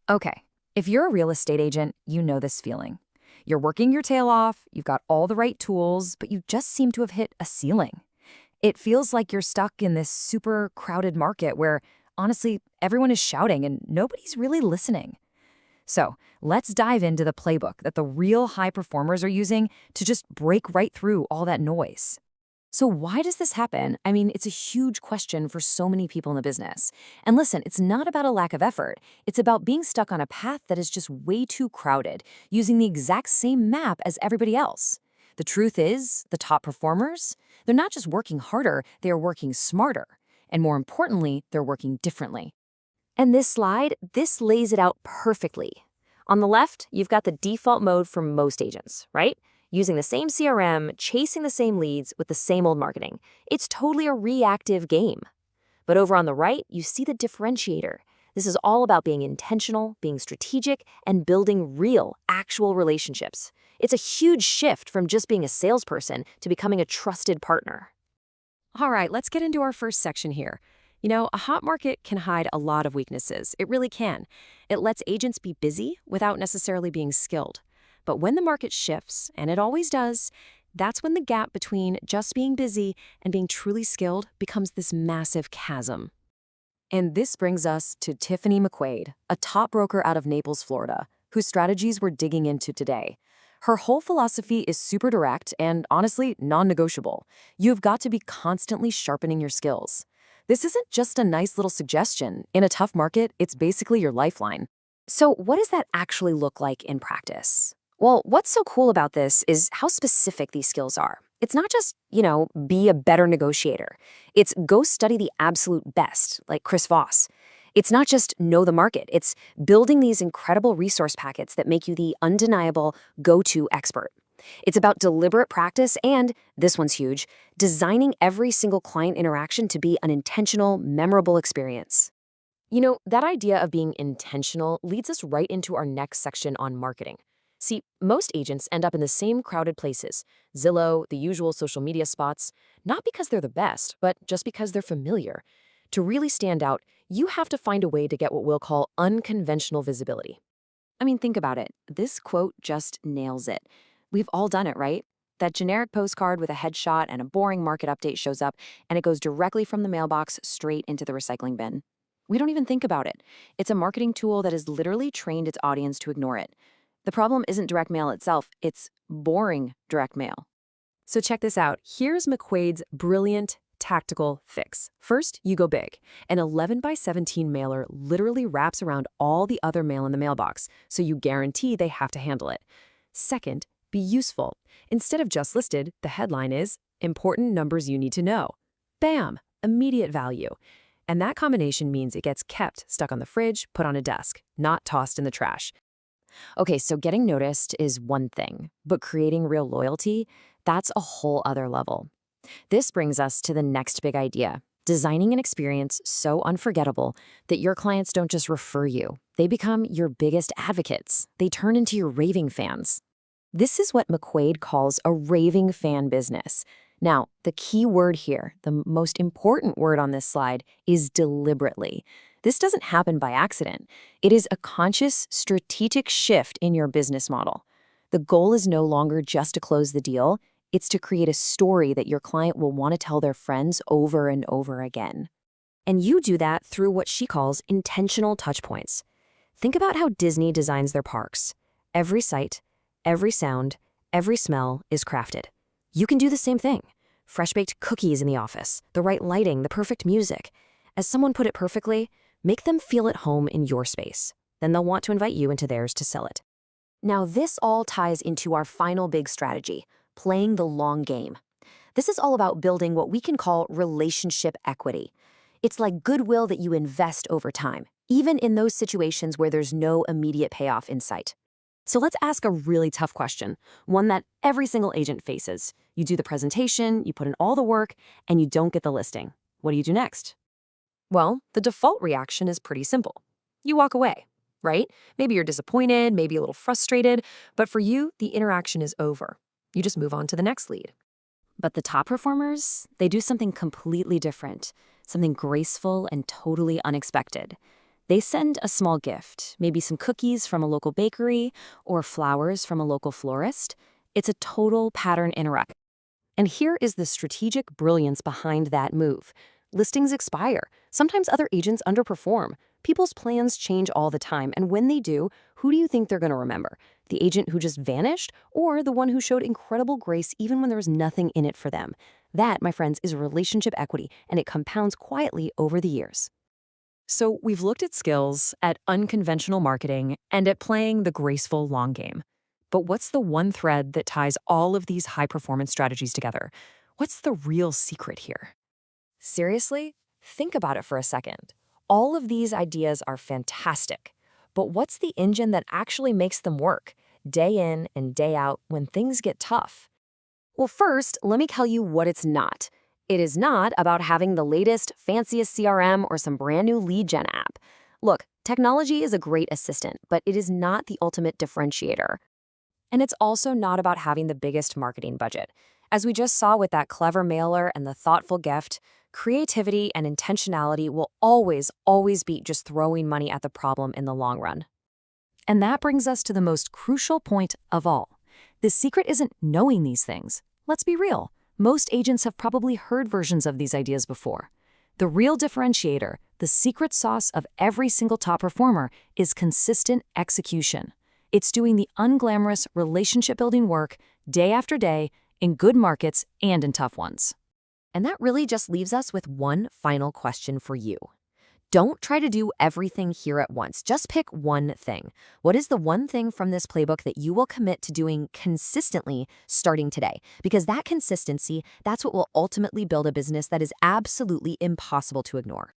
Okay, if you're a real estate agent, you know this feeling. You're working your tail off, you've got all the right tools, but you just seem to have hit a ceiling. It feels like you're stuck in this super crowded market where, honestly, everyone is shouting and nobody's really listening. So, let's dive into the playbook that the real high performers are using to just break right through all that noise. So why does this happen? I mean, it's a huge question for so many people in the business. And listen, it's not about a lack of effort. It's about being stuck on a path that is just way too crowded, using the exact same map as everybody else. The truth is, the top performers, they're not just working harder, they are working smarter. And more importantly, they're working differently. And this slide, this lays it out perfectly. On the left, you've got the default mode for most agents, right? Using the same CRM, chasing the same leads with the same old marketing. It's totally a reactive game. But over on the right, you see the differentiator. This is all about being intentional, being strategic, and building real, actual relationships. It's a huge shift from just being a salesperson to becoming a trusted partner. All right, let's get into our first section here. You know, a hot market can hide a lot of weaknesses. It really can. It lets agents be busy without necessarily being skilled. But when the market shifts, and it always does, that's when the gap between just being busy and being truly skilled becomes this massive chasm. And this brings us to Tiffany McQuaid, a top broker out of Naples, Florida, whose strategies we're digging into today. Her whole philosophy is super direct and, honestly, non-negotiable. You've got to be constantly sharpening your skills. This isn't just a nice little suggestion. In a tough market, it's basically your lifeline. So what does that actually look like in practice? Well, what's so cool about this is how specific these skills are. It's not just, be a better negotiator. It's go study the absolute best, like Chris Voss. It's not just know the market. It's building these incredible resource packets that make you the undeniable go-to expert. It's about deliberate practice and, this one's huge, designing every single client interaction to be an intentional, memorable experience. You know, that idea of being intentional leads us right into our next section on marketing. See, most agents end up in the same crowded places, Zillow, the usual social media spots, not because they're the best, but just because they're familiar. To really stand out, you have to find a way to get what we'll call unconventional visibility. I mean, think about it. This quote just nails it. We've all done it, right? That generic postcard with a headshot and a boring market update shows up, and it goes directly from the mailbox straight into the recycling bin. We don't even think about it. It's a marketing tool that has literally trained its audience to ignore it. The problem isn't direct mail itself, it's boring direct mail. So check this out. Here's McQuaid's brilliant tactical fix. First, you go big. An 11 by 17 mailer literally wraps around all the other mail in the mailbox, so you guarantee they have to handle it. Second, be useful. Instead of just listed, the headline is important numbers you need to know. Bam! Immediate value. And that combination means it gets kept stuck on the fridge, put on a desk, not tossed in the trash. Okay, so getting noticed is one thing, but creating real loyalty, that's a whole other level. This brings us to the next big idea, designing an experience so unforgettable that your clients don't just refer you. They become your biggest advocates. They turn into your raving fans. This is what McQuaid calls a raving fan business. Now, the key word here, the most important word on this slide, is deliberately. This doesn't happen by accident. It is a conscious, strategic shift in your business model. The goal is no longer just to close the deal. It's to create a story that your client will want to tell their friends over and over again. And you do that through what she calls intentional touchpoints. Think about how Disney designs their parks. Every sight, every sound, every smell is crafted. You can do the same thing. Fresh-baked cookies in the office, the right lighting, the perfect music. As someone put it perfectly, make them feel at home in your space. Then they'll want to invite you into theirs to sell it. Now, this all ties into our final big strategy, playing the long game. This is all about building what we can call relationship equity. It's like goodwill that you invest over time, even in those situations where there's no immediate payoff in sight. So let's ask a really tough question, one that every single agent faces. You do the presentation, you put in all the work, and you don't get the listing. What do you do next? Well, the default reaction is pretty simple. You walk away, right? Maybe you're disappointed, maybe a little frustrated, but for you, the interaction is over. You just move on to the next lead. But the top performers, they do something completely different, something graceful and totally unexpected. They send a small gift, maybe some cookies from a local bakery or flowers from a local florist. It's a total pattern interrupt. And here is the strategic brilliance behind that move. Listings expire. Sometimes other agents underperform. People's plans change all the time, and when they do, who do you think they're going to remember? The agent who just vanished, or the one who showed incredible grace even when there was nothing in it for them? That, my friends, is relationship equity, and it compounds quietly over the years. So we've looked at skills, at unconventional marketing, and at playing the graceful long game. But what's the one thread that ties all of these high-performance strategies together? What's the real secret here? Seriously? Think about it for a second. All of these ideas are fantastic. But what's the engine that actually makes them work, day in and day out when things get tough? Well, first, let me tell you what it's not. It is not about having the latest, fanciest CRM or some brand new lead gen app. Look, technology is a great assistant, but it is not the ultimate differentiator. And it's also not about having the biggest marketing budget. As we just saw with that clever mailer and the thoughtful gift, creativity and intentionality will always beat just throwing money at the problem in the long run. And that brings us to the most crucial point of all. The secret isn't knowing these things. Let's be real. Most agents have probably heard versions of these ideas before. The real differentiator, the secret sauce of every single top performer, is consistent execution. It's doing the unglamorous relationship-building work day after day in good markets and in tough ones. And that really just leaves us with one final question for you. Don't try to do everything here at once. Just pick one thing. What is the one thing from this playbook that you will commit to doing consistently starting today? Because that consistency, that's what will ultimately build a business that is absolutely impossible to ignore.